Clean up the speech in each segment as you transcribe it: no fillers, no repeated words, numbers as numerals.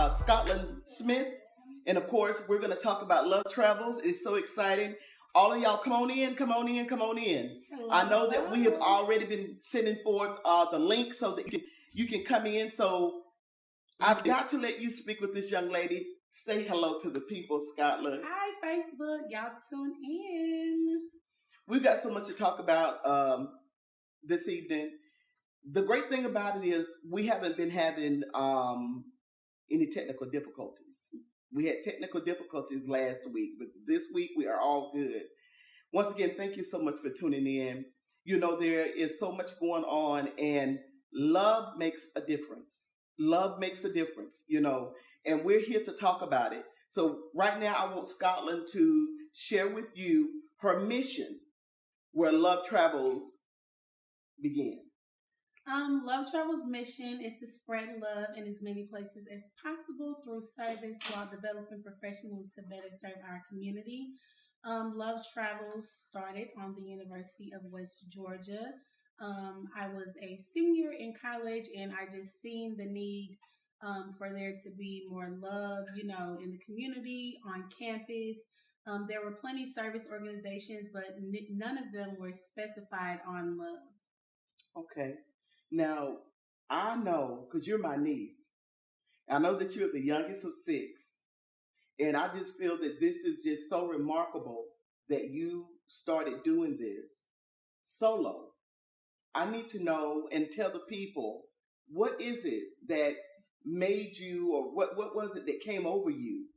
Scottlin Smith. And of course, we're going to talk about love travels. It's so exciting. All of y'all, come on in, come on in, come on in. Hello. I know that we have already been sending forth the link so that you can come in. So I've got to let you speak with this young lady. Say hello to the people, Scottlin. Hi, Facebook. Y'all tune in. We've got so much to talk about this evening. The great thing about it is we haven't been having any technical difficulties. We had technical difficulties last week, but this week we are all good. Once again, thank you so much for tuning in. You know, there is so much going on, and love makes a difference. Love makes a difference, you know, and we're here to talk about it. So right now I want Scottlin to share with you her mission where Love Travels began. Love Travel's mission is to spread love in as many places as possible through service while developing professionally to better serve our community. Love Travels started on the University of West Georgia. I was a senior in college, and I just seen the need for there to be more love, you know, in the community, on campus. There were plenty of service organizations, but none of them were specified on love. Okay. Now, I know, because you're my niece, I know that you're the youngest of 6, and I just feel that this is just so remarkable that you started doing this solo. I need to know and tell the people, what is it that made you, or what was it that came over you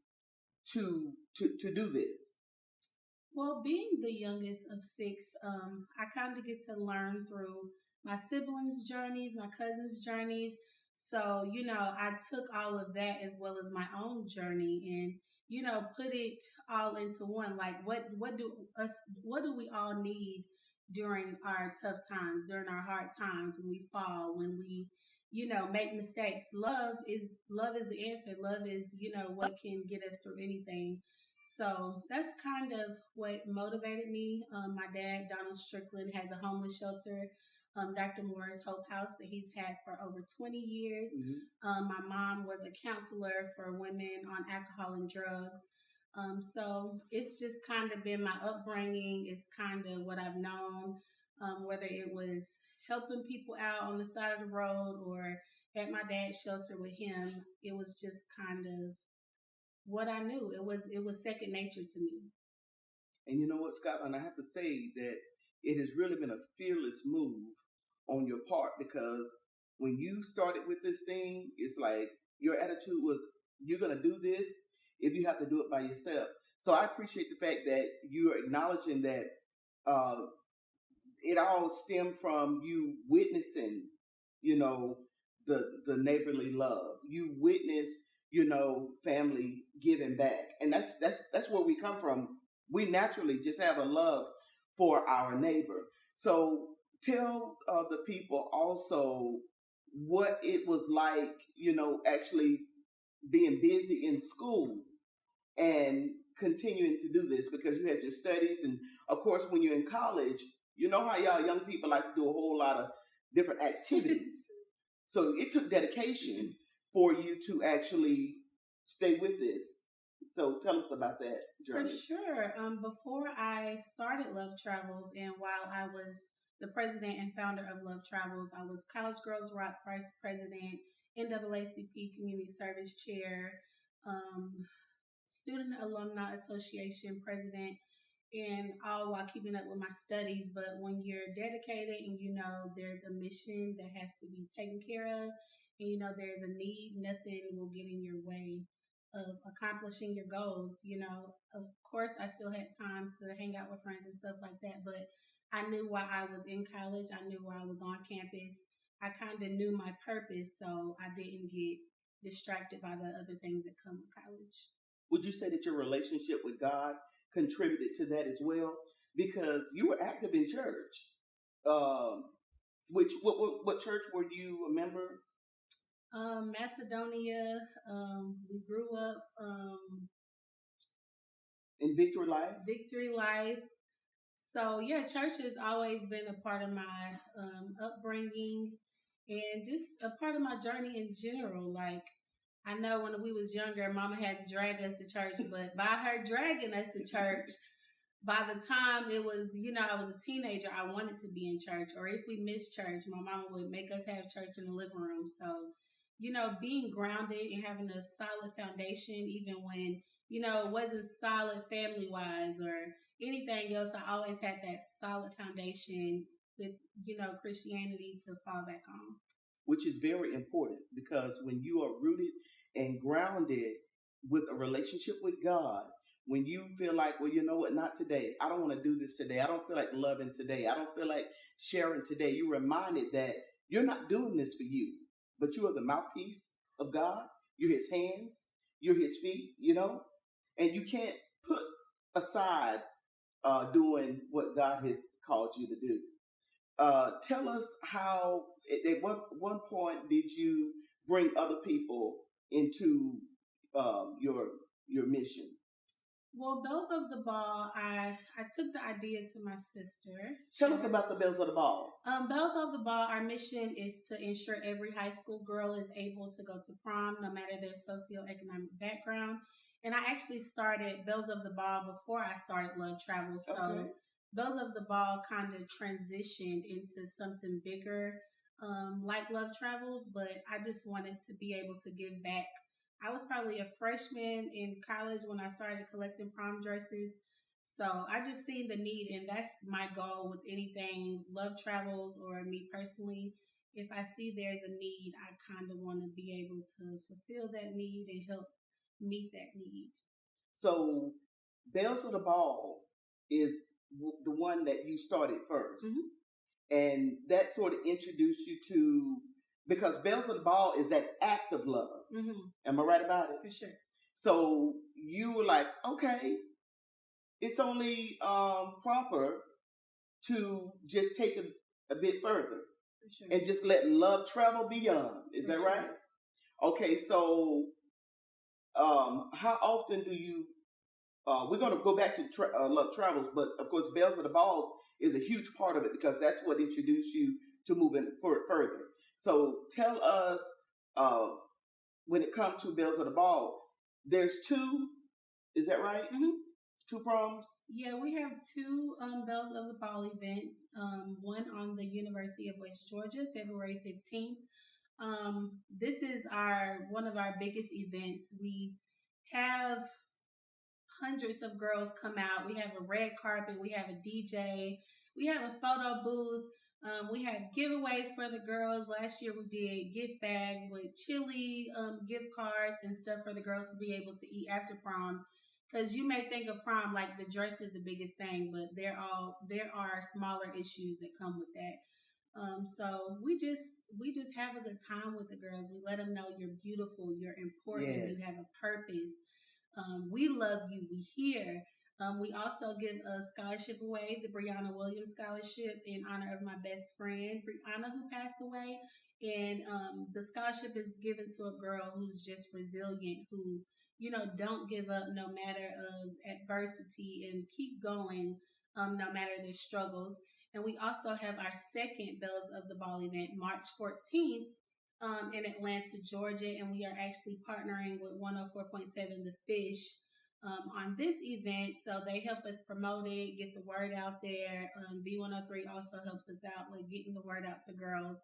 to do this? Well, being the youngest of 6, I kind of get to learn through my siblings' journeys, my cousins' journeys. So, you know, I took all of that as well as my own journey and, you know, put it all into one. Like, what do we all need during our tough times, during our hard times, when we fall, when we, you know, make mistakes? Love is the answer. Love is, you know, what can get us through anything. So that's kind of what motivated me. My dad, Donald Strickland, has a homeless shelter, Dr. Moore's Hope House, that he's had for over 20 years. Mm-hmm. My mom was a counselor for women on alcohol and drugs. So it's just kind of been my upbringing. It's kind of what I've known, whether it was helping people out on the side of the road or at my dad's shelter with him. It was just kind of what I knew. It was second nature to me. And you know what, Scottlin, I have to say that it has really been a fearless move on your part, because when you started with this thing, it's like your attitude was, you're going to do this if you have to do it by yourself. So I appreciate the fact that you are acknowledging that it all stemmed from you witnessing, you know, the neighborly love. You witnessed, you know, family giving back. And that's where we come from. We naturally just have a love for our neighbor. So tell the people also what it was like, you know, actually being busy in school and continuing to do this, because you had your studies. And of course, when you're in college, you know how y'all young people like to do a whole lot of different activities. So it took dedication for you to actually stay with this. So tell us about that journey. For sure. Before I started Love Travels, and while I was the president and founder of Love Travels, I was College Girls Rock Vice President, NAACP Community Service Chair, Student Alumni Association President, and all while keeping up with my studies. But when you're dedicated and you know there's a mission that has to be taken care of, and you know there's a need, nothing will get in your way of accomplishing your goals. You know, of course, I still had time to hang out with friends and stuff like that, but I knew while I was in college, I knew while I was on campus, I kind of knew my purpose, so I didn't get distracted by the other things that come with college. Would you say that your relationship with God contributed to that as well? Because you were active in church. What church were you a member? Macedonia. We grew up in Victory Life. Victory Life. So yeah, church has always been a part of my upbringing and just a part of my journey in general. Like I know when we was younger, Mama had to drag us to church, but by her dragging us to church, by the time it was, I was a teenager, I wanted to be in church. Or if we missed church, my mama would make us have church in the living room. So, being grounded and having a solid foundation, even when, it wasn't solid family wise or anything else, I always had that solid foundation with, Christianity to fall back on. Which is very important, because when you are rooted and grounded with a relationship with God, when you feel like, well, you know what, not today. I don't want to do this today. I don't feel like loving today. I don't feel like sharing today. You're reminded that you're not doing this for you, but you are the mouthpiece of God. You're his hands. You're his feet, and you can't put aside doing what God has called you to do. Tell us how, at one point, did you bring other people into your mission? Well, Bells of the Ball, I took the idea to my sister. Tell us about the Bells of the Ball. Bells of the Ball, our mission is to ensure every high school girl is able to go to prom, no matter their socioeconomic background. And I actually started Bells of the Ball before I started Love Travel. So okay. Bells of the Ball kind of transitioned into something bigger, like Love Travels, but I just wanted to be able to give back. I was probably a freshman in college when I started collecting prom dresses. So I just seen the need, and that's my goal with anything, Love Travels or me personally. If I see there's a need, I kind of want to be able to fulfill that need and help meet that need. So Bells of the Ball is the one that you started first. Mm-hmm. And that sort of introduced you to, because Bells of the Ball is that act of love. Mm-hmm. Am I right about it? For sure. So you were like, okay, it's only proper to just take a bit further. For sure. And just let love travel beyond. Is that right? Okay, so how often do you, we're going to go back to Love Travels, but of course Bells of the Balls is a huge part of it, because that's what introduced you to moving further. So tell us, when it comes to Bells of the Ball, there's two, is that right? Mm-hmm. Two proms? Yeah, we have two Bells of the Ball events. One on the University of West Georgia, February 15th. This is one of our biggest events. We have hundreds of girls come out. We have a red carpet. We have a DJ. We have a photo booth. We have giveaways for the girls. Last year we did gift bags with chili, gift cards and stuff for the girls to be able to eat after prom. Because you may think of prom like the dress is the biggest thing, but there are smaller issues that come with that. So we just have a good time with the girls. We let them know you're beautiful, you're important, yes. You have a purpose. We love you. We here. We also give a scholarship away, the Brianna Williams Scholarship, in honor of my best friend, Brianna, who passed away. And the scholarship is given to a girl who's just resilient, who, don't give up no matter of adversity, and keep going no matter their struggles. And we also have our second Bells of the Ball event, March 14th, in Atlanta, Georgia, and we are actually partnering with 104.7 The Fish on this event. So they help us promote it, get the word out there. B103 also helps us out with getting the word out to girls.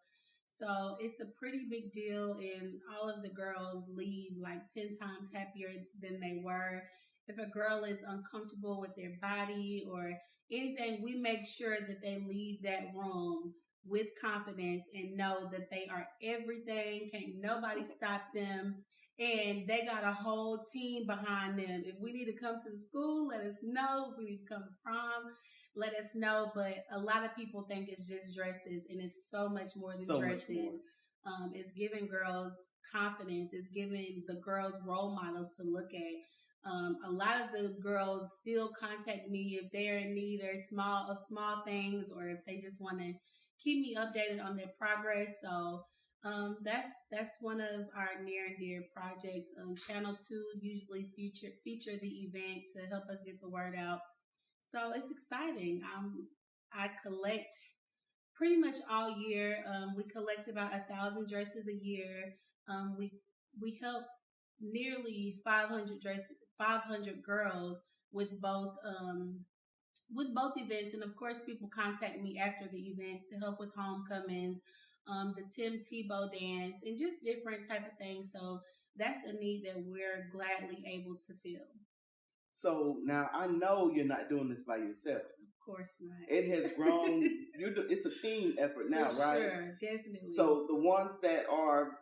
So it's a pretty big deal, and all of the girls leave like 10 times happier than they were. If a girl is uncomfortable with their body or anything, we make sure that they leave that room with confidence and know that they are everything. Can't nobody stop them. And they got a whole team behind them. If we need to come to the school, let us know. If we need to come to prom, let us know. But a lot of people think it's just dresses, and it's so much more than dresses. It's giving girls confidence. It's giving the girls role models to look at. A lot of the girls still contact me if they're in need of small things, or if they just want to keep me updated on their progress. So that's one of our near and dear projects. Channel 2 usually feature the event to help us get the word out. So it's exciting. I collect pretty much all year. We collect about 1,000 dresses a year. We help nearly 500 girls with both events. And of course, people contact me after the events to help with homecomings, the Tim Tebow dance, and just different type of things. So that's a need that we're gladly able to fill. So now I know you're not doing this by yourself. Of course not. It has grown. It's a team effort now, For right? Sure, definitely. So the ones that are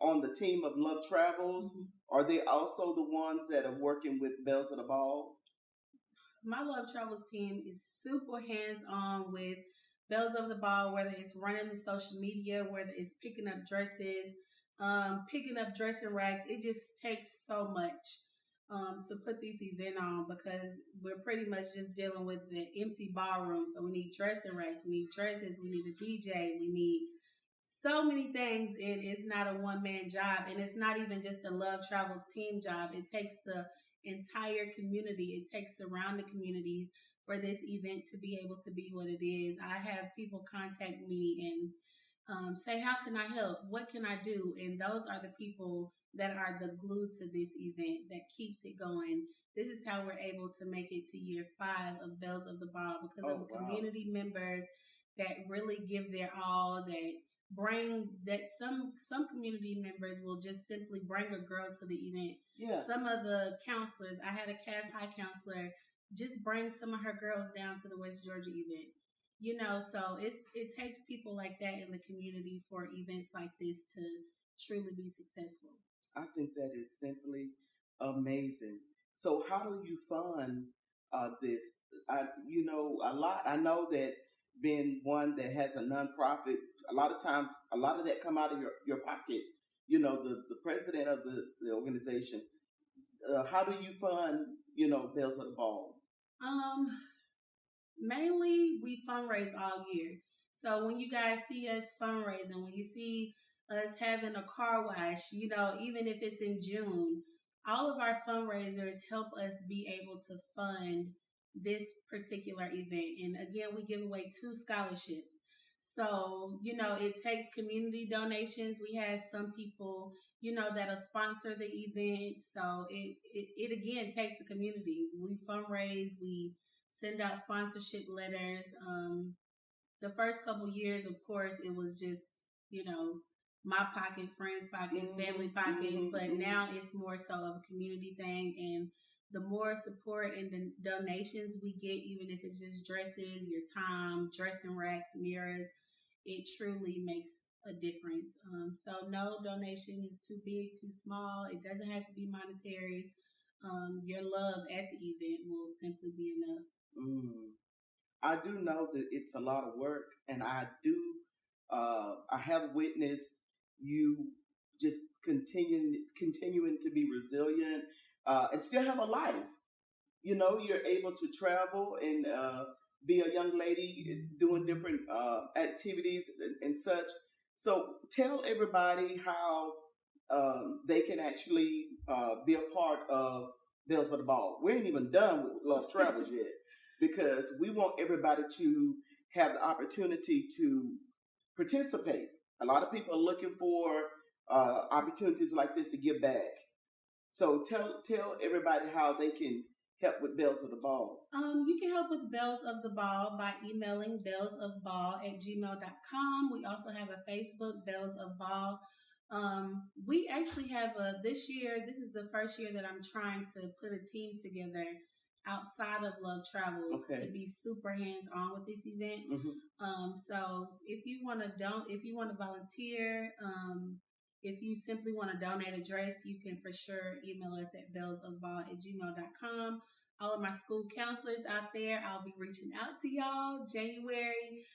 on the team of Love Travels, are they also the ones that are working with Bells of the Ball? My Love Travels team is super hands-on with Bells of the Ball, whether it's running the social media, whether it's picking up dresses, picking up dressing racks. It just takes so much to put this event on, because we're pretty much just dealing with the empty ballroom. So we need dressing racks, we need dresses, we need a DJ, we need so many things, and it's not a one-man job, and it's not even just the Love Travels team job. It takes the entire community. It takes surrounding communities for this event to be able to be what it is. I have people contact me and say, how can I help? What can I do? And those are the people that are the glue to this event that keeps it going. This is how we're able to make it to year 5 of Bells of the Ball, because of the community members that really give their all, that bring that some community members will just simply bring a girl to the event. Yeah. Some of the counselors, I had a Cass High counselor just bring some of her girls down to the West Georgia event. So it takes people like that in the community for events like this to truly be successful. I think that is simply amazing. So how do you fund this? I know that being one that has a nonprofit, a lot of times, a lot of that come out of your pocket. The president of the organization. How do you fund, Bells of the Ball? Mainly we fundraise all year. So when you guys see us fundraising, when you see us having a car wash, even if it's in June, all of our fundraisers help us be able to fund this particular event. And again, we give away 2 scholarships. So, it takes community donations. We have some people, that'll sponsor the event. So it again takes the community. We fundraise, we send out sponsorship letters. The first couple years, of course, it was just, my pocket, friends' pockets, family pockets. But now it's more so of a community thing. And the more support and the donations we get, even if it's just dresses, your time, dressing racks, mirrors, it truly makes a difference. So no donation is too big, too small. It doesn't have to be monetary. Your love at the event will simply be enough. I do know that it's a lot of work, and I have witnessed you just continuing to be resilient and still have a life. You're able to travel and be a young lady doing different activities and such. So tell everybody how they can actually be a part of Bells of the Ball. We ain't even done with Love Travels yet, because we want everybody to have the opportunity to participate. A lot of people are looking for opportunities like this to give back. So tell everybody how they can help with Bells of the Ball. You can help with Bells of the Ball by emailing bellsofball@gmail.com. We also have a Facebook, Bells of Ball. We actually have this year, this is the first year that I'm trying to put a team together outside of Love Travels to be super hands-on with this event. So if you want to volunteer, if you simply want to donate a dress, you can for sure email us at bellsofball@gmail.com. All of my school counselors out there, I'll be reaching out to y'all January.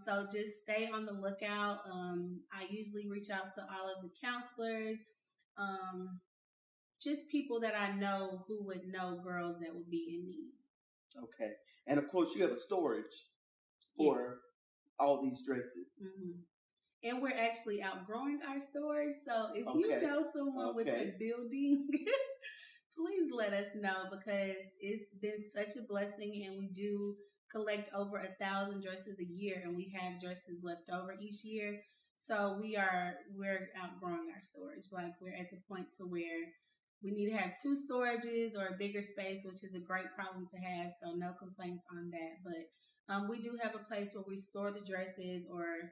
So just stay on the lookout. I usually reach out to all of the counselors, just people that I know who would know girls that would be in need. Okay. And of course, you have a storage for all these dresses. And we're actually outgrowing our stores. So if you know someone with a building, please let us know, because it's been such a blessing, and we do collect over 1,000 dresses a year, and we have dresses left over each year. So we're outgrowing our storage. Like we're at the point to where we need to have 2 storages or a bigger space, which is a great problem to have. So no complaints on that. But we do have a place where we store the dresses, or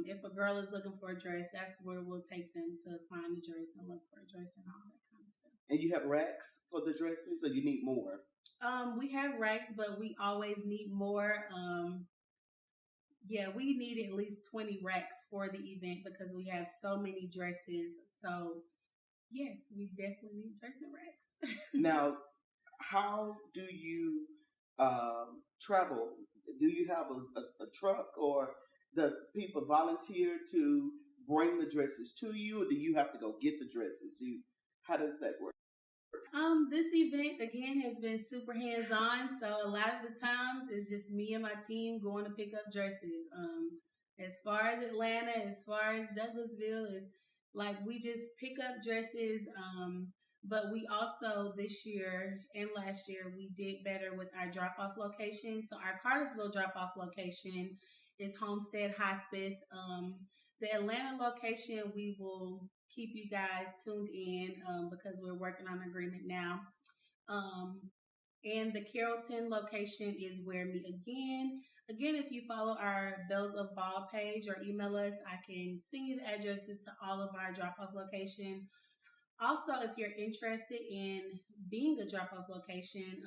if a girl is looking for a dress, that's where we'll take them to find a dress and look for a dress and all that kind of stuff. And you have racks for the dresses, or you need more? We have racks, but we always need more. Yeah, we need at least 20 racks for the event because we have so many dresses. So yes, we definitely need dressing racks. Now, how do you travel? Do you have a truck, or does people volunteer to bring the dresses to you, or do you have to go get the dresses? How does that work? This event again has been super hands on, so a lot of the times it's just me and my team going to pick up dresses. As far as Atlanta, as far as Douglasville, is like we just pick up dresses. But we also this year and last year we did better with our drop off location. So our Cartersville drop off location is Homestead Hospice. The Atlanta location, we will keep you guys tuned in because we're working on an agreement now. Um, and the Carrollton location is where me again. Again, if you follow our Bells of Ball page or email us, I can send you the addresses to all of our drop-off location. Also, if you're interested in being a drop-off location,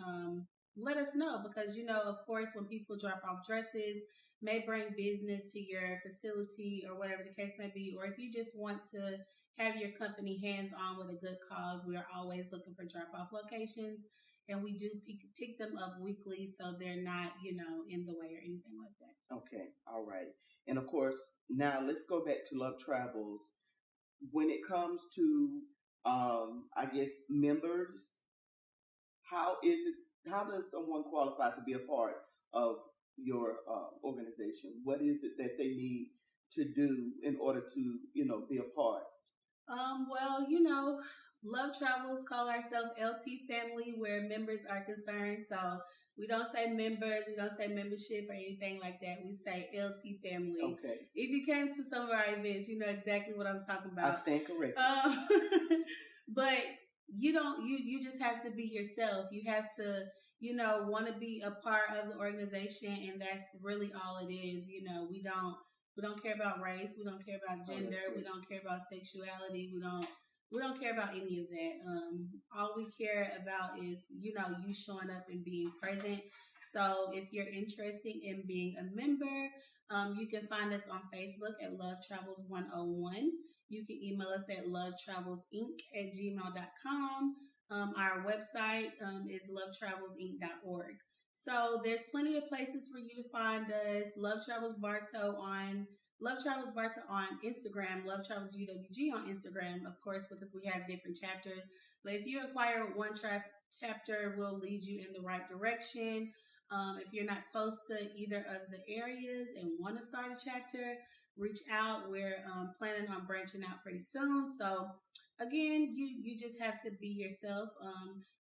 let us know because, of course, when people drop off dresses, may bring business to your facility or whatever the case may be, or if you just want to have your company hands-on with a good cause, we are always looking for drop-off locations, and we do pick them up weekly so they're not, in the way or anything like that. Okay, all right. And of course, now let's go back to Love Travels. When it comes to, I guess, members, how does someone qualify to be a part of your organization? What is it that they need to do in order to, be a part? Well, Love Travels call ourselves LT Family where members are concerned. So we don't say members, we don't say membership or anything like that. We say LT Family. Okay. If you came to some of our events, you know exactly what I'm talking about. I stand corrected. But you just have to be yourself. You have to, want to be a part of the organization, and that's really all it is. We don't care about race. We don't care about gender. We don't care about sexuality. We don't care about any of that. All we care about is, you showing up and being present. So if you're interested in being a member, you can find us on Facebook at Love Travels 101. You can email us at lovetravelsinc@gmail.com. Our website is lovetravelsinc.org. So there's plenty of places for you to find us. Love Travels Bartow on Instagram, Love Travels UWG on Instagram, of course, because we have different chapters. But if you acquire one chapter, we'll lead you in the right direction. If you're not close to either of the areas and want to start a chapter, reach out. We're planning on branching out pretty soon. So again, you just have to be yourself.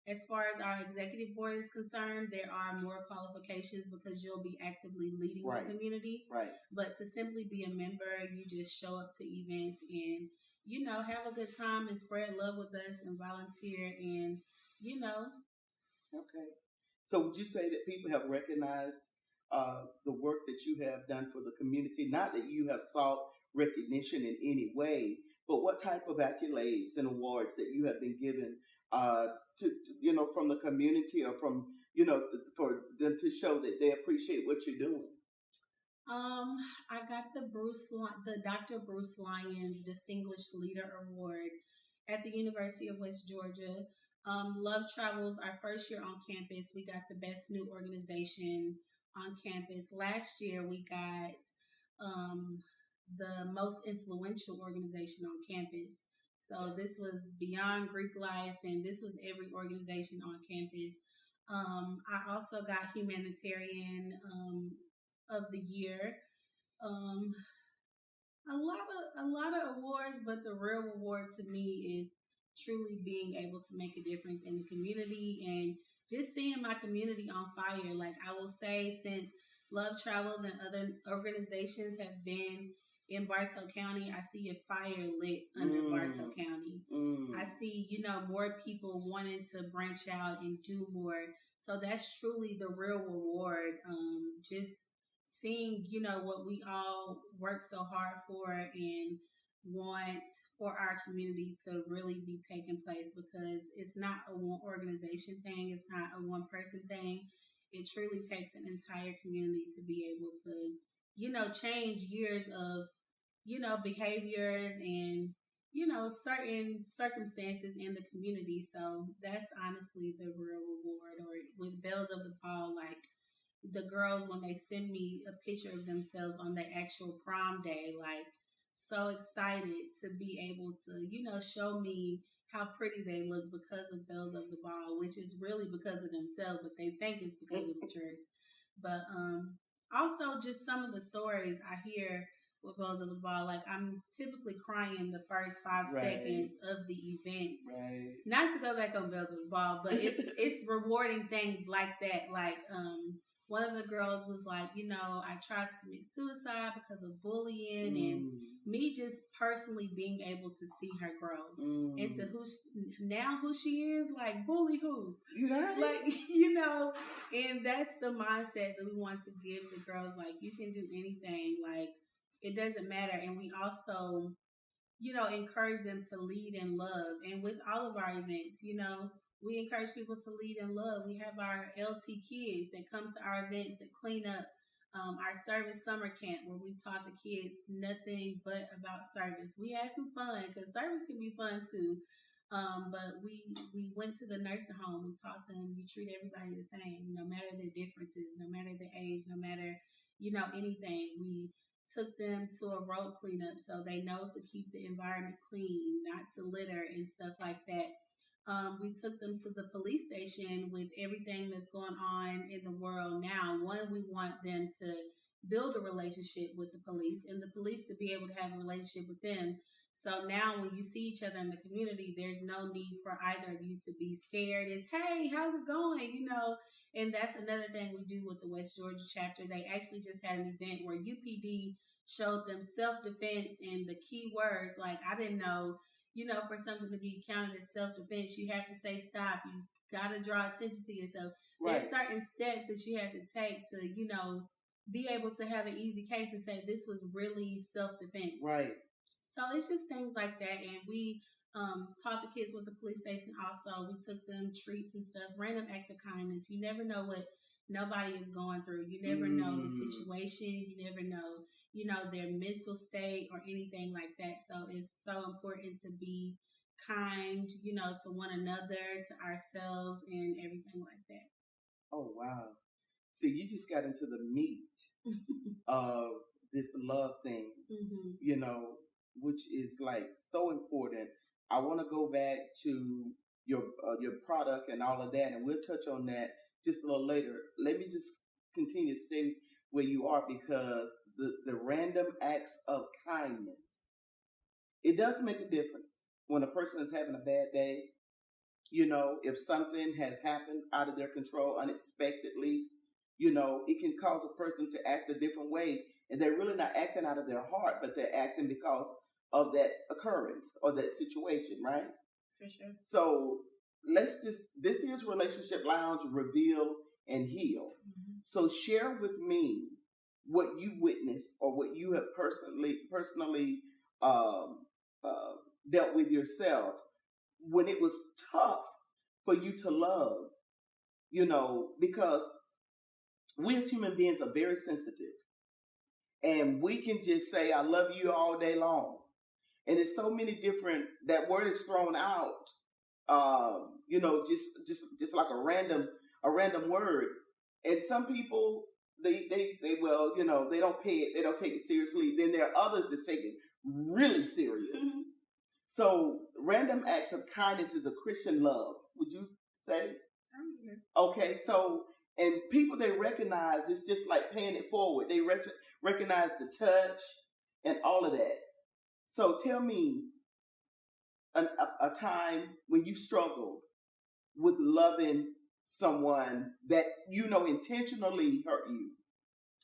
As far as our executive board is concerned, there are more qualifications because you'll be actively leading the community. Right. But to simply be a member, you just show up to events and, have a good time and spread love with us and volunteer and, Okay. So would you say that people have recognized the work that you have done for the community? Not that you have sought recognition in any way, but what type of accolades and awards that you have been given to from the community or from for them to show that they appreciate what you're doing? I got the Dr. Bruce Lyons Distinguished Leader Award at the University of West Georgia. Love Travels, our first year on campus, we got the best new organization on campus. Last year, we got the most influential organization on campus. So this was beyond Greek life, and this was every organization on campus. I also got humanitarian of the year. A lot of awards, but the real reward to me is truly being able to make a difference in the community and just seeing my community on fire. Like I will say, since Love Travels and other organizations have been in Bartow County. I see a fire lit under Bartow County. I see, more people wanting to branch out and do more. So that's truly the real reward. Just seeing, what we all work so hard for and want for our community to really be taking place, because it's not a one organization thing. It's not a one person thing. It truly takes an entire community to be able to, change years of, behaviors and, certain circumstances in the community. So that's honestly the real reward. Or with Bells of the Ball, like the girls, when they send me a picture of themselves on their actual prom day, like so excited to be able to, show me how pretty they look because of Bells of the Ball, which is really because of themselves, but they think it's because of the dress. But also just some of the stories I hear with Bells of the Ball, like I'm typically crying the first 5 seconds of the event. Right. Not to go back on Bells of the Ball, but it's rewarding things like that. Like one of the girls was like, I tried to commit suicide because of bullying, and me just personally being able to see her grow into who she is, like bully who? Like, and that's the mindset that we want to give the girls. Like, you can do anything. Like, it doesn't matter. And we also, encourage them to lead in love. And with all of our events, we encourage people to lead in love. We have our LT kids that come to our events that clean up, our service summer camp where we taught the kids nothing but about service. We had some fun because service can be fun too. But we went to the nursing home. We taught them you treat everybody the same, no matter their differences, no matter their age, no matter, anything. We took them to a road cleanup so they know to keep the environment clean, not to litter and stuff like that. We took them to the police station with everything that's going on in the world now. One, we want them to build a relationship with the police and the police to be able to have a relationship with them. So now when you see each other in the community, there's no need for either of you to be scared. It's, hey, how's it going? And that's another thing we do with the West Georgia chapter. They actually just had an event where UPD showed them self-defense and the key words. Like, I didn't know, for something to be counted as self-defense, you have to say stop. You got to draw attention to yourself. Right. There's certain steps that you have to take to, be able to have an easy case and say this was really self-defense. Right. So it's just things like that. And we taught the kids with the police station also. We took them treats and stuff, random act of kindness. You never know what nobody is going through. You never know the situation. You never know, their mental state or anything like that. So it's so important to be kind, to one another, to ourselves, and everything like that. Oh, wow. See, you just got into the meat of this love thing, which is like so important. I want to go back to your product and all of that, and we'll touch on that just a little later. Let me just continue to stay where you are, because the random acts of kindness, it does make a difference when a person is having a bad day. If something has happened out of their control unexpectedly, it can cause a person to act a different way. And they're really not acting out of their heart, but they're acting because of that occurrence or that situation, right? For sure. So this is Relationship Lounge, Reveal and Heal. Mm-hmm. So share with me what you witnessed or what you have personally dealt with yourself when it was tough for you to love, because we as human beings are very sensitive, and we can just say, I love you all day long. And there's so many different, that word is thrown out, just like a random word. And some people, they don't pay it, they don't take it seriously. Then there are others that take it really serious. Mm-hmm. So random acts of kindness is a Christian love, would you say? Okay, so, and people, they recognize it's just like paying it forward. They recognize the touch and all of that. So tell me a time when you struggled with loving someone that intentionally hurt you.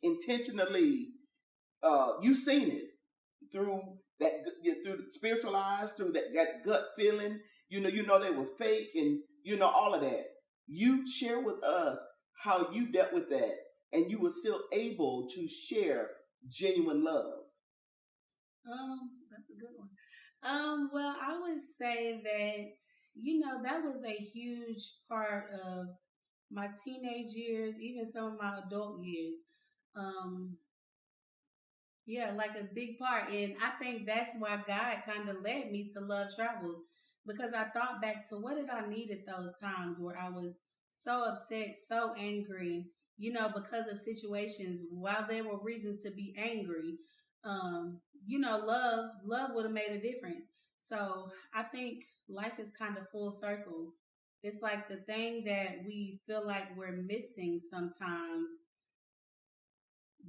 Intentionally, you've seen it. through that, through the spiritual eyes, through that gut feeling. You know they were fake, and all of that. You share with us how you dealt with that, and you were still able to share genuine love. That's a good one. Well, I would say that, that was a huge part of my teenage years, even some of my adult years. Um, yeah, like a big part. And I think that's why God kind of led me to love travel, because I thought back to what did I need at those times where I was so upset, so angry, because of situations. While there were reasons to be angry, love would have made a difference. So I think life is kind of full circle. It's like the thing that we feel like we're missing sometimes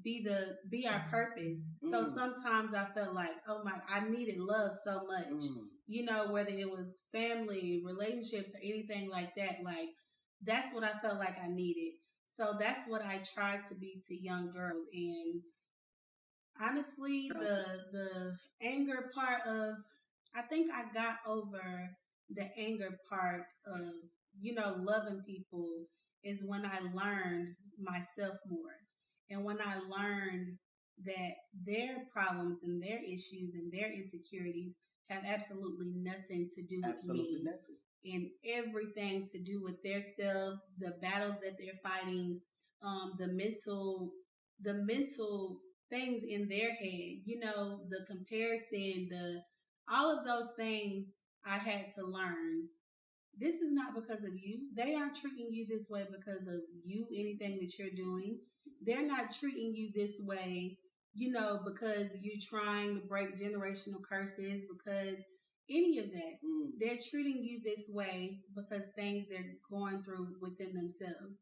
be our purpose. So sometimes I felt like, oh my, I needed love so much. Whether it was family, relationships, or anything like that. Like that's what I felt like I needed. So that's what I tried to be to young girls. And honestly, the anger part of, I think I got over the anger part of, loving people is when I learned myself more. And when I learned that their problems and their issues and their insecurities have absolutely nothing to do with me. Nothing. And everything to do with their self, the battles that they're fighting, the mental things in their head, the comparison, all of those things I had to learn. This is not because of you. They aren't treating you this way because of you, anything that you're doing. They're not treating you this way, because you're trying to break generational curses, because any of that. They're treating you this way because things they're going through within themselves.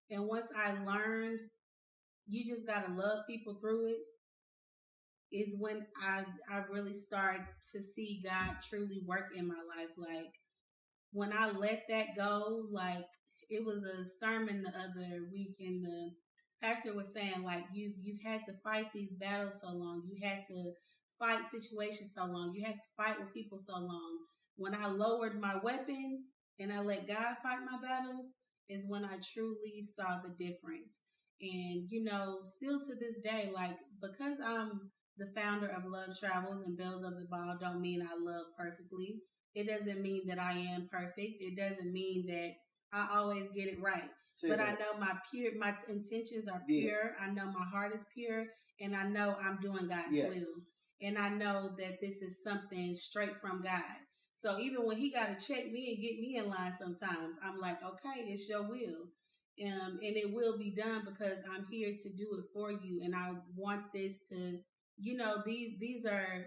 And once I learned you just gotta love people through it, is when I really start to see God truly work in my life. Like when I let that go, like it was a sermon the other week, and the pastor was saying, like, you've had to fight these battles so long, you had to fight situations so long, you had to fight with people so long. When I lowered my weapon and I let God fight my battles, is when I truly saw the difference. And still to this day, like, because I'm the founder of Love Travels and Bells of the Ball, don't mean I love perfectly. It doesn't mean that I am perfect. It doesn't mean that I always get it right. But I know my intentions are pure. I know my heart is pure, and I know I'm doing God's will. And I know that this is something straight from God. So even when he got to check me and get me in line sometimes, I'm like, okay, it's your will. And it will be done because I'm here to do it for you. And I want this to, these are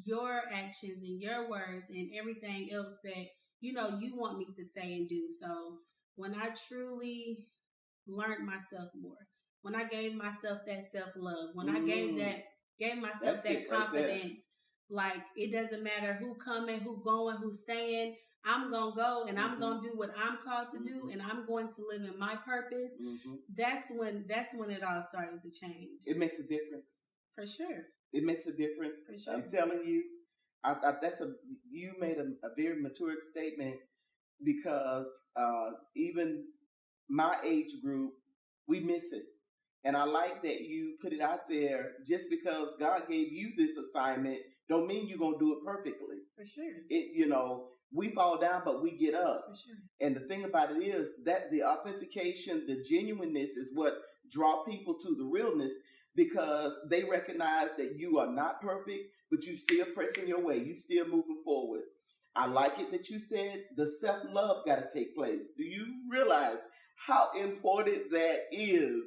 your actions and your words and everything else that, you want me to say and do. So when I truly learned myself more, when I gave myself that self-love, when I gave myself that confidence, like it doesn't matter who coming, who going, who's staying, I'm going to go and I'm going to do what I'm called to do, and I'm going to live in my purpose. That's when it all started to change. It makes a difference. For sure. It makes a difference. For sure. I'm telling you, you made a very mature statement, because even my age group, we miss it. And I like that you put it out there. Just because God gave you this assignment don't mean you're going to do it perfectly. For sure. We fall down, but we get up. For sure. And the thing about it is that the authentication, the genuineness is what draw people to the realness, because they recognize that you are not perfect, but you still pressing your way. You still moving forward. I like it that you said the self-love got to take place. Do you realize how important that is?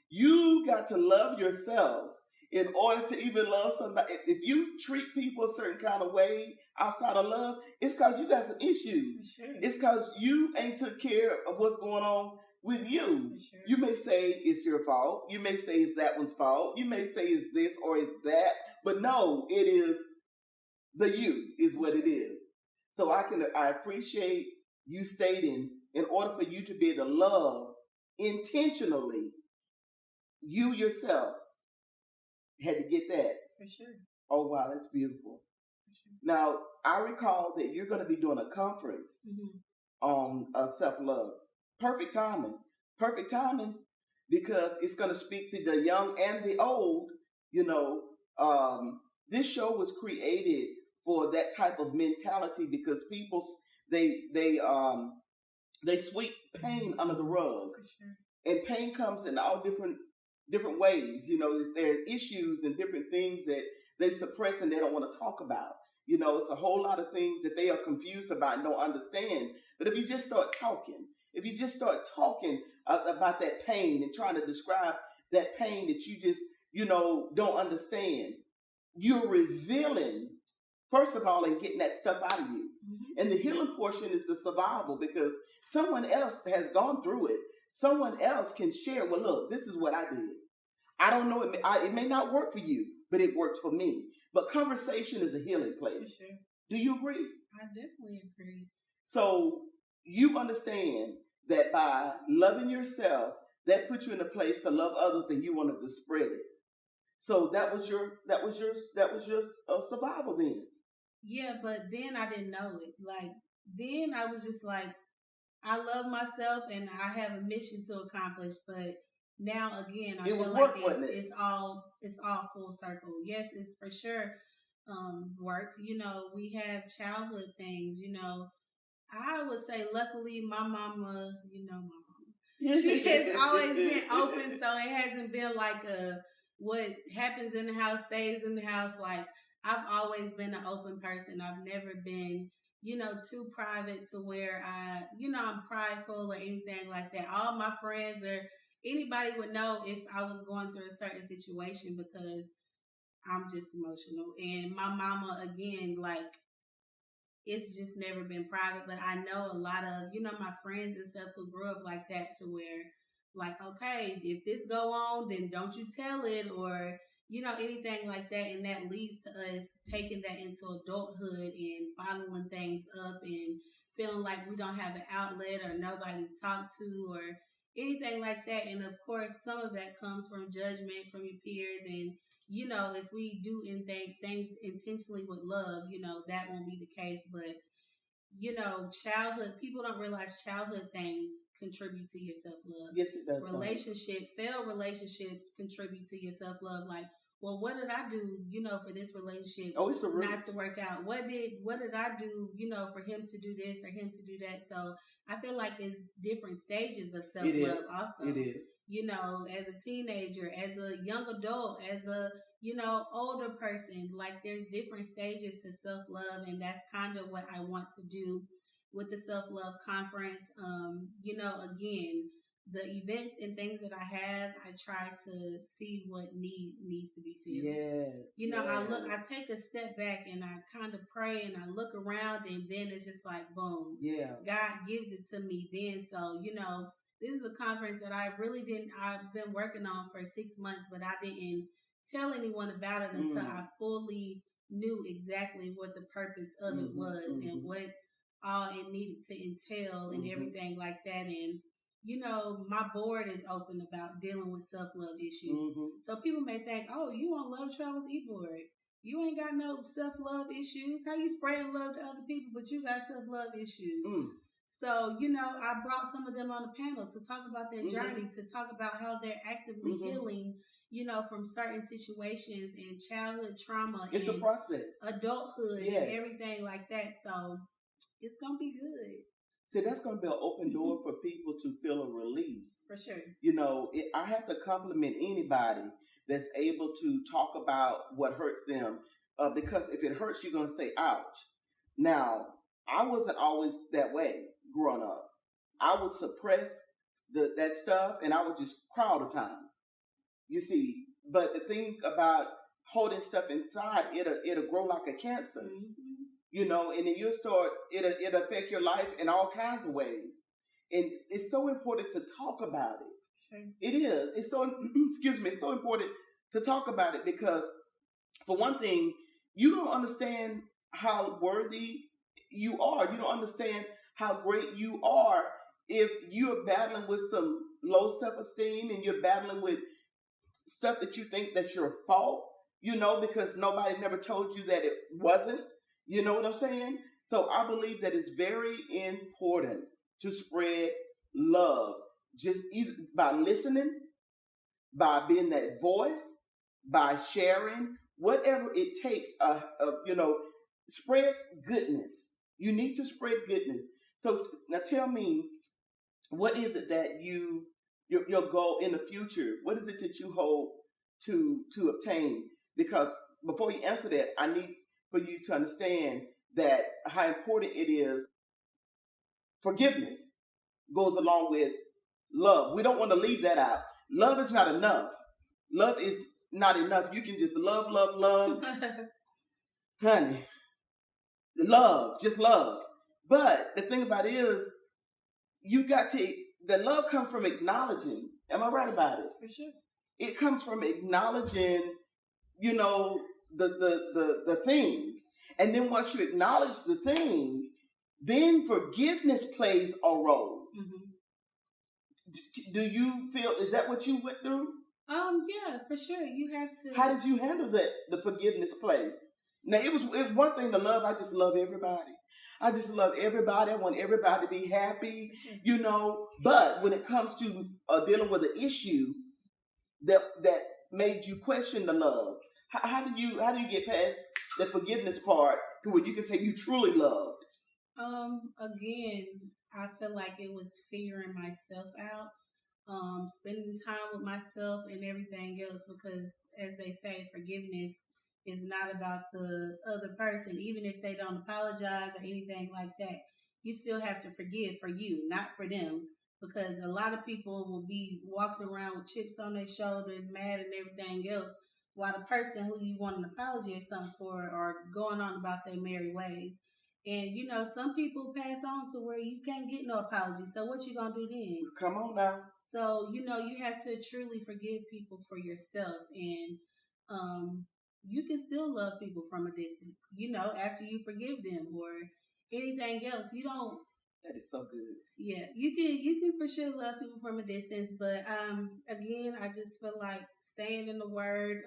You got to love yourself in order to even love somebody. If you treat people a certain kind of way outside of love, it's because you got some issues. Sure. It's because you ain't took care of what's going on with you. Sure. You may say it's your fault. You may say it's that one's fault. You may say it's this or it's that. But no, it is the you is what it is. So I appreciate you stating, in order for you to be able to love intentionally, you yourself had to get that. For sure. Oh, wow, that's beautiful. Now, I recall that you're going to be doing a conference on self-love. Perfect timing. Perfect timing, because it's going to speak to the young and the old. You know, this show was created for that type of mentality, because people, they sweep pain under the rug. For sure. And pain comes in all different ways. You know, there are issues and different things that they suppress and they don't want to talk about. You know, it's a whole lot of things that they are confused about and don't understand. But if you just start talking, about that pain and trying to describe that pain that you just, don't understand, you're revealing, first of all, and getting that stuff out of you. Mm-hmm. And the healing portion is the survival, because someone else has gone through it. Someone else can share, well, look, this is what I did. I don't know, it may not work for you, but it worked for me. But conversation is a healing place. For sure. Do you agree? I definitely agree. So you understand that by loving yourself, that puts you in a place to love others, and you wanted to spread it. So that was your survival then. Yeah, but then I didn't know it. Like, then I was just like, I love myself and I have a mission to accomplish. But now again, I feel like it's all full circle. Yes, it's for sure work. You know, we have childhood things. You know, I would say luckily my mama, she has always been open, so it hasn't been like what happens in the house stays in the house. Like, I've always been an open person. I've never been, too private to where I'm prideful or anything like that. All my friends or anybody would know if I was going through a certain situation, because I'm just emotional. And my mama, again, like, it's just never been private. But I know a lot of, my friends and stuff who grew up like that, to where, like, okay, if this go on, then don't you tell it, or anything like that. And that leads to us taking that into adulthood and bottling things up and feeling like we don't have an outlet or nobody to talk to or anything like that. And of course, some of that comes from judgment from your peers. And, if we do things intentionally with love, that won't be the case. But, childhood, people don't realize childhood things contribute to your self-love. Yes, it does. Failed relationships contribute to your self-love. Like, well, what did I do, for this relationship not to work out? What did I do, for him to do this or him to do that? So I feel like there's different stages of self-love also. It is. As a teenager, as a young adult, as a, older person, like, there's different stages to self-love. And that's kind of what I want to do with the self-love conference. Again, the events and things that I have, I try to see what needs to be filled. Yes. I take a step back and I kind of pray and I look around, and then it's just like, boom. Yeah. God gives it to me then. So, this is a conference that I've been working on for 6 months, but I didn't tell anyone about it until I fully knew exactly what the purpose of it was and what all it needed to entail and everything like that. And, my board is open about dealing with self-love issues. So people may think, oh, you on Love Travels e-board. You ain't got no self-love issues. How you spreading love to other people, but you got self-love issues? So, I brought some of them on the panel to talk about their journey, to talk about how they're actively healing, from certain situations and childhood trauma. It's a process. Adulthood and everything like that. So it's going to be good. See, that's going to be an open door for people to feel a release. For sure. I have to compliment anybody that's able to talk about what hurts them, because if it hurts, you're going to say, ouch. Now, I wasn't always that way growing up. I would suppress that stuff, and I would just cry all the time. You see, but the thing about holding stuff inside, it'll grow like a cancer. And then you'll start, it'll affect your life in all kinds of ways. And it's so important to talk about it. Sure. It is. It's so, it's so important to talk about it, because for one thing, you don't understand how worthy you are. You don't understand how great you are if you're battling with some low self-esteem and you're battling with stuff that you think that's your fault. because nobody never told you that it wasn't. You know what I'm saying? So I believe that it's very important to spread love, just either by listening, by being that voice, by sharing, whatever it takes. Spread goodness. You need to spread goodness. So now tell me, what is it that your goal in the future? What is it that you hope to obtain? Because before you answer that, I need for you to understand that how important it is. Forgiveness goes along with love. We don't want to leave that out. Love is not enough. Love is not enough. You can just love, honey. Love, just love. But the thing about it is, the love comes from acknowledging. Am I right about it? For sure. It comes from acknowledging, the thing. And then once you acknowledge the thing, then forgiveness plays a role. Do you feel, is that what you went through? Yeah, for sure. You have to. How did you handle that, the forgiveness place? Now, it was one thing to love. I just love everybody. I just love everybody. I want everybody to be happy, But when it comes to dealing with an issue that made you question the love, how do you get past the forgiveness part to where you can say you truly loved? Again, I feel like it was figuring myself out, spending time with myself and everything else, because as they say, forgiveness is not about the other person. Even if they don't apologize or anything like that, you still have to forgive for you, not for them. Because a lot of people will be walking around with chips on their shoulders, mad and everything else, while the person who you want an apology or something for are going on about their merry ways. And, some people pass on to where you can't get no apology. So what you going to do then? Come on now. So, you have to truly forgive people for yourself. And you can still love people from a distance, after you forgive them or anything else. You don't. That is so good. Yeah, you can for sure love people from a distance, but again, I just feel like staying in the Word,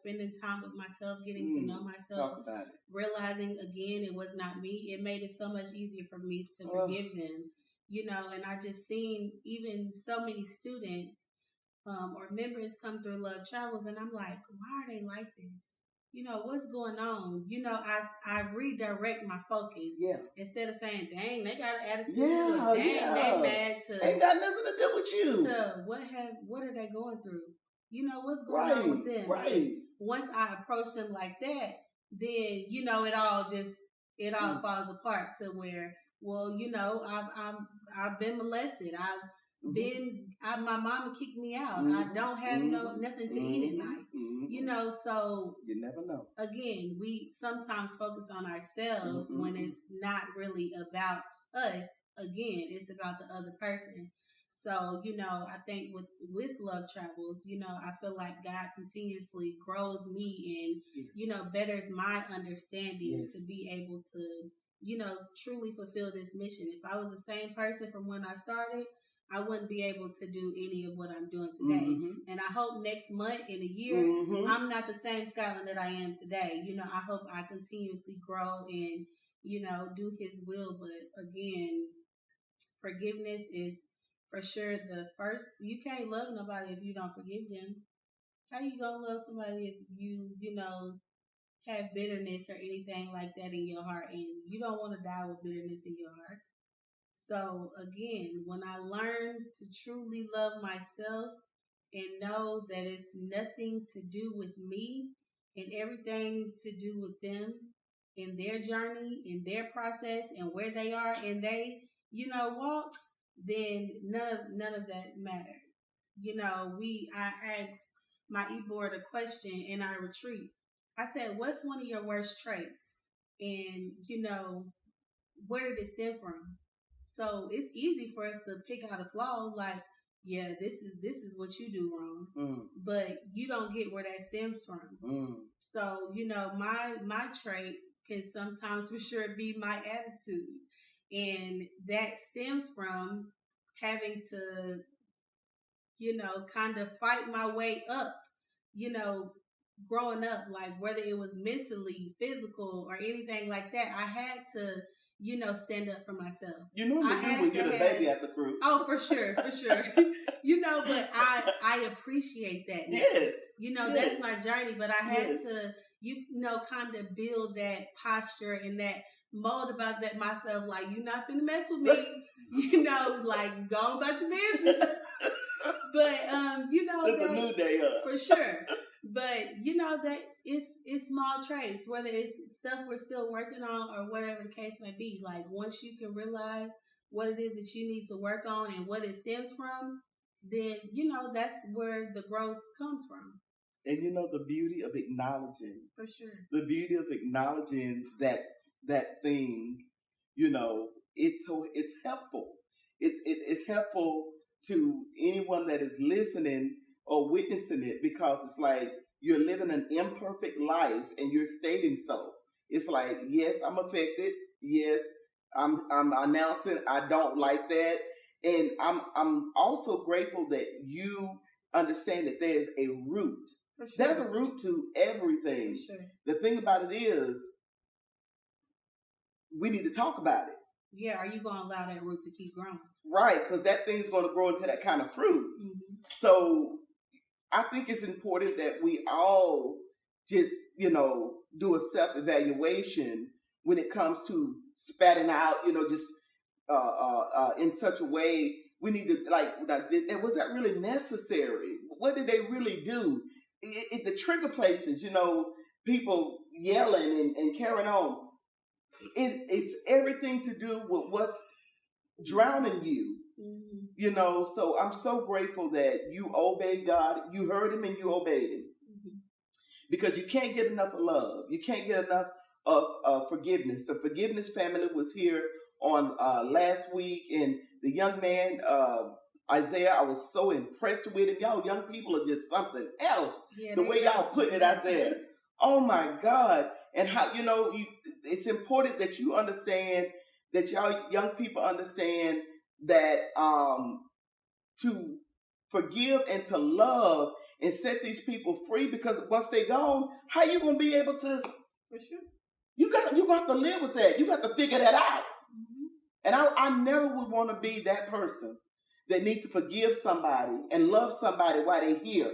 spending time with myself, getting to know myself, talk about it. Realizing again it was not me. It made it so much easier for me to forgive them, and I just seen even so many students or members come through Love Travels, and I'm like, why are they like this? What's going on? I redirect my focus. Yeah. Instead of saying, dang, they got an attitude. Yeah, or, dang, they mad to. Ain't got nothing to do with you. To what are they going through? What's going on with them? Right. And once I approach them like that, then, it all falls apart to where, well, I've been molested. My mama kicked me out. I don't have nothing to eat at night. So you never know. Again, we sometimes focus on ourselves when it's not really about us. Again, it's about the other person. So, I think with Love Travels, I feel like God continuously grows me and, betters my understanding to be able to, truly fulfill this mission. If I was the same person from when I started, I wouldn't be able to do any of what I'm doing today. And I hope next month, in a year, I'm not the same Scottlin that I am today. I hope I continuously grow and, do His will. But again, forgiveness is for sure the first. You can't love nobody if you don't forgive them. How you gonna love somebody if you have bitterness or anything like that in your heart, and you don't want to die with bitterness in your heart? So again, when I learned to truly love myself and know that it's nothing to do with me and everything to do with them in their journey, in their process, and where they are in they, walk, then none of that mattered. I asked my e-board a question in our retreat. I said, what's one of your worst traits? And, where did it stem from? So it's easy for us to pick out a flaw, like, yeah, this is what you do wrong, but you don't get where that stems from. So my trait can sometimes for sure be my attitude, and that stems from having to kind of fight my way up, growing up, like whether it was mentally, physical, or anything like that, I had to, stand up for myself. You normally do when you're the baby at the group. Oh, for sure. But I appreciate that now. Yes. That's my journey, but I had to, kind of build that posture and that mold about that myself, like, you're not finna mess with me, like, go about your business. But, it's a new day up. For sure. But, that it's small traits, whether it's stuff we're still working on or whatever the case may be. Like, once you can realize what it is that you need to work on and what it stems from, then, that's where the growth comes from. And the beauty of acknowledging. For sure. The beauty of acknowledging that thing, it's helpful. It's helpful to anyone that is listening or witnessing it, because it's like you're living an imperfect life and you're stating so. It's like, yes, I'm affected. Yes, I'm announcing I don't like that. And I'm also grateful that you understand that there's a root. For sure. There's a root to everything. For sure. The thing about it is, we need to talk about it. Yeah, are you going to allow that root to keep growing? Right, because that thing's going to grow into that kind of fruit. Mm-hmm. So I think it's important that we all just, do a self-evaluation when it comes to spatting out, just in such a way. We need to, was that really necessary? What did they really do? The trigger places, people yelling and carrying on. It's everything to do with what's drowning you. Mm-hmm. So I'm so grateful that you obeyed God. You heard him and you obeyed him. Mm-hmm. Because you can't get enough of love. You can't get enough of forgiveness. The forgiveness family was here on last week, and the young man, Isaiah, I was so impressed with him. Y'all young people are just something else. Yeah, the way y'all putting it out there. Oh my God. And how, it's important that you understand, that y'all young people understand that to forgive and to love and set these people free, because once they're gone, how you going to be able to? For sure. You got to live with that. You got to figure that out. Mm-hmm. And I never would want to be that person that needs to forgive somebody and love somebody while they're here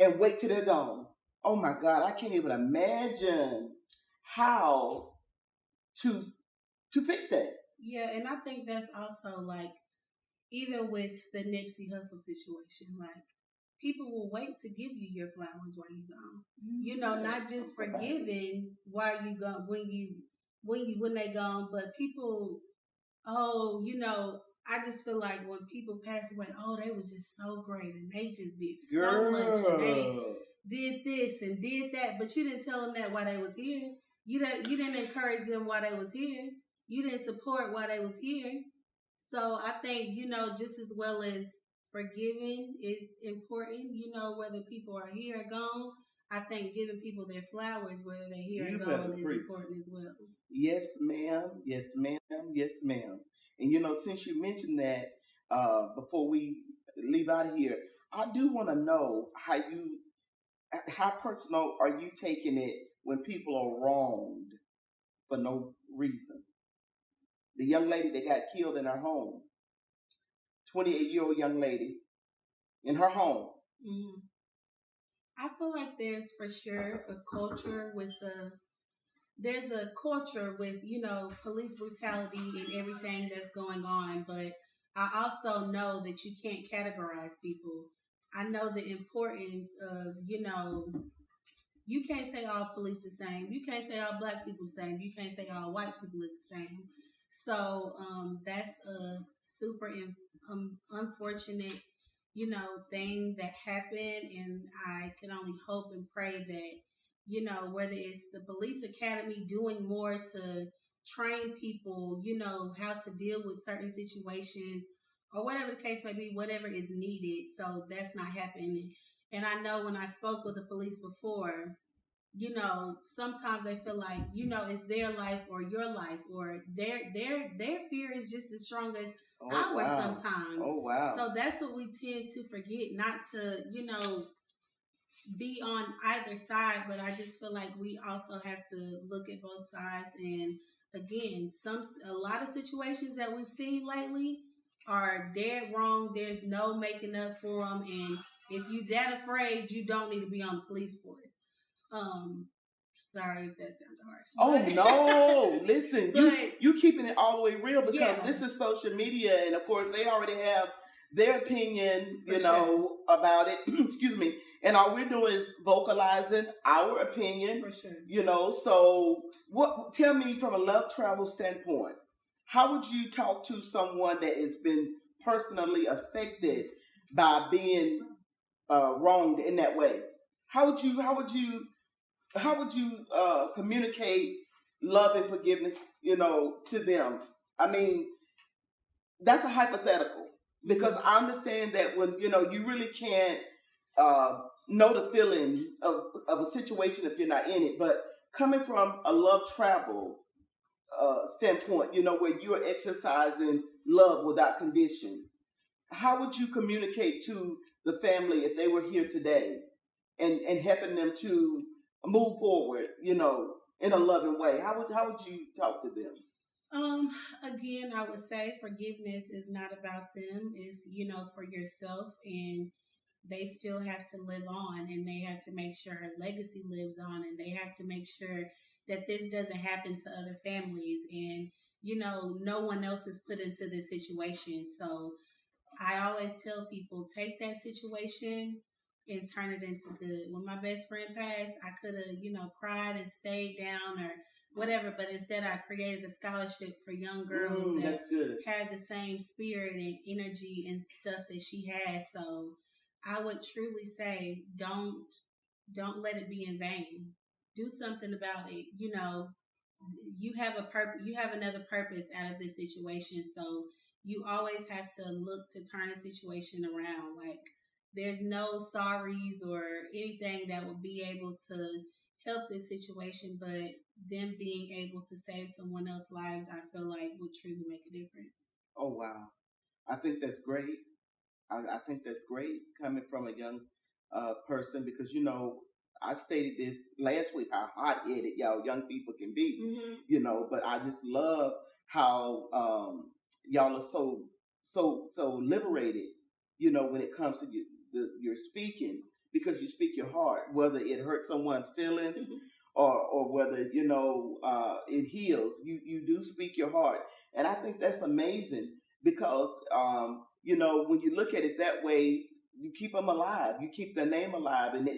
and wait till they're gone. Oh my God, I can't even imagine how to fix that. Yeah, and I think that's also like, even with the Nipsey Hussle situation, like, people will wait to give you your flowers while you're gone. Not just forgiving while you gone, when they gone, but people, I just feel like when people pass away, they was just so great and they just did so much and they did this and did that, but you didn't tell them that while they was here. You didn't encourage them while they was here. You didn't support while they was here. So I think, just as well as forgiving is important, whether people are here or gone, I think giving people their flowers, whether they're here or gone, is important as well. Yes, ma'am. Yes, ma'am. Yes, ma'am. And, since you mentioned that, before we leave out of here, I do want to know how personal are you taking it when people are wronged for no reason? The young lady that got killed in her home, 28-year-old young lady in her home. Mm-hmm. I feel like there's for sure a culture with police brutality and everything that's going on, but I also know that you can't categorize people. I know the importance of, you can't say all police the same. You can't say all black people the same. You can't say all white people is the same. So that's a super unfortunate, thing that happened. And I can only hope and pray that, whether it's the police academy doing more to train people, how to deal with certain situations or whatever the case may be, whatever is needed. So that's not happening. And I know when I spoke with the police before, sometimes they feel like, it's their life or your life, or their fear is just as strong as ours sometimes. Oh, wow. So that's what we tend to forget, not to, be on either side, but I just feel like we also have to look at both sides. And again, a lot of situations that we've seen lately are dead wrong. There's no making up for them, and if you that afraid, you don't need to be on the police force. Sorry if that sounded harsh. Oh no! Listen, you keeping it all the way real, because this is social media, and of course they already have their opinion, about it. Excuse me. And all we're doing is vocalizing our opinion. For sure. So tell me, from a love travel standpoint, how would you talk to someone that has been personally affected by being wronged in that way? How would you communicate love and forgiveness, to them? I mean, that's a hypothetical, because I understand that when, you really can't know the feeling of a situation if you're not in it. But coming from a love travel standpoint, where you're exercising love without condition, how would you communicate to the family if they were here today and helping them to move forward, in a loving way? How would you talk to them? Again, I would say forgiveness is not about them. It's, for yourself, and they still have to live on, and they have to make sure her legacy lives on, and they have to make sure that this doesn't happen to other families. And, no one else is put into this situation. So I always tell people, take that situation and turn it into good. When my best friend passed, I could have, cried and stayed down or whatever, but instead I created a scholarship for young girls that had the same spirit and energy and stuff that she has. So I would truly say, don't let it be in vain. Do something about it. You have a purpose. You have another purpose out of this situation. So you always have to look to turn a situation around. Like, there's no sorries or anything that would be able to help this situation, but them being able to save someone else's lives, I feel like would truly make a difference. Oh, wow. I think that's great. I think that's great coming from a young person, because, I stated this last week, how hot-headed y'all young people can be, but I just love how y'all are so liberated, when it comes to your speaking, because you speak your heart, whether it hurts someone's feelings or whether, it heals. You do speak your heart. And I think that's amazing, because, when you look at it that way, you keep them alive. You keep their name alive, and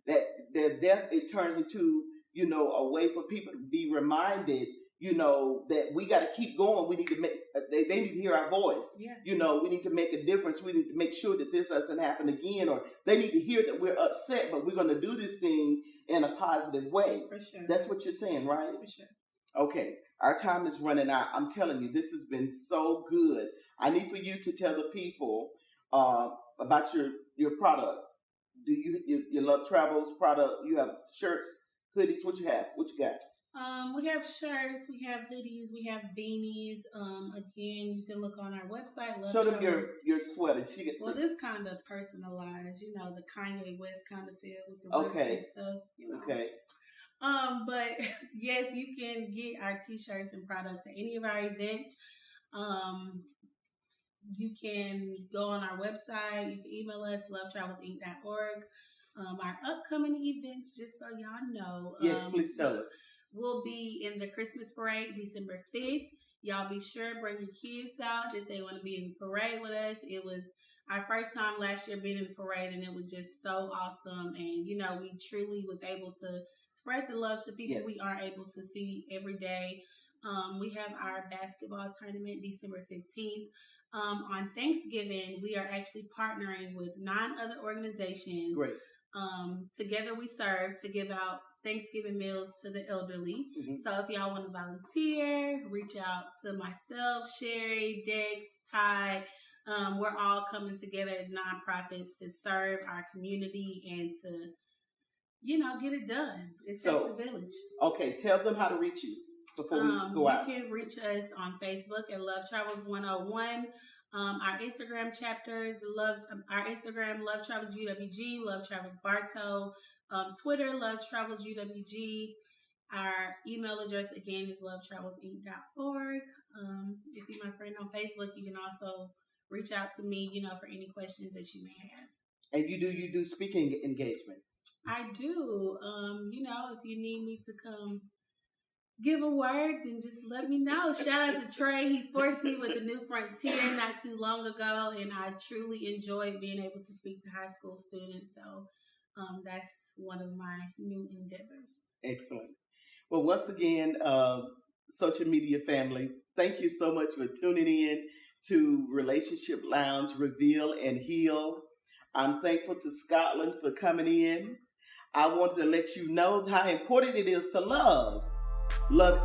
that their death, it turns into, a way for people to be reminded, that we got to keep going. We need to make, they need to hear our voice. Yeah. We need to make a difference. We need to make sure that this doesn't happen again, or they need to hear that we're upset, but we're going to do this thing in a positive way. For sure. That's what you're saying, right? For sure. Okay. Our time is running out. I'm telling you, this has been so good. I need for you to tell the people about your product. Do you love Travels product? You have shirts, hoodies. What you have? What you got? We have shirts, we have hoodies, we have beanies. Again, you can look on our website. Show them your sweater. This kind of personalized, the Kanye West kind of feel with the roots and stuff. Okay. But yes, you can get our t-shirts and products at any of our events. You can go on our website. You can email us, lovetravelsinc.org. Our upcoming events, just so y'all know. Yes, please tell us. We'll be in the Christmas parade December 5th. Y'all be sure to bring your kids out if they want to be in the parade with us. It was our first time last year being in the parade, and it was just so awesome. And, we truly was able to spread the love to people we aren't able to see every day. We have our basketball tournament December 15th. On Thanksgiving, we are actually partnering with 9 other organizations. Great. Together We Serve, to give out Thanksgiving meals to the elderly. Mm-hmm. So if y'all want to volunteer, reach out to myself, Sherry, Dex, Ty. We're all coming together as nonprofits to serve our community and to, get it done. It takes a village. Okay, tell them how to reach you before we go out. You can reach us on Facebook at Love Travels 101. Our Instagram chapters, our Instagram, Love Travels UWG, Love Travels Bartow, Twitter, Love Travels UWG. Our email address again is lovetravelsinc.org. If you're my friend on Facebook, you can also reach out to me, for any questions that you may have. And you do speaking engagements? I do. If you need me to come give a word, then just let me know. Shout out to Trey. He forced me with the New Frontier not too long ago, and I truly enjoyed being able to speak to high school students. So that's one of my new endeavors. Excellent. Well, once again, social media family, thank you so much for tuning in to Relationship Lounge, Reveal and Heal. I'm thankful to Scottlin for coming in. I wanted to let you know how important it is to love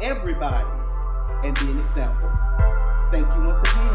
everybody, and be an example. Thank you once again.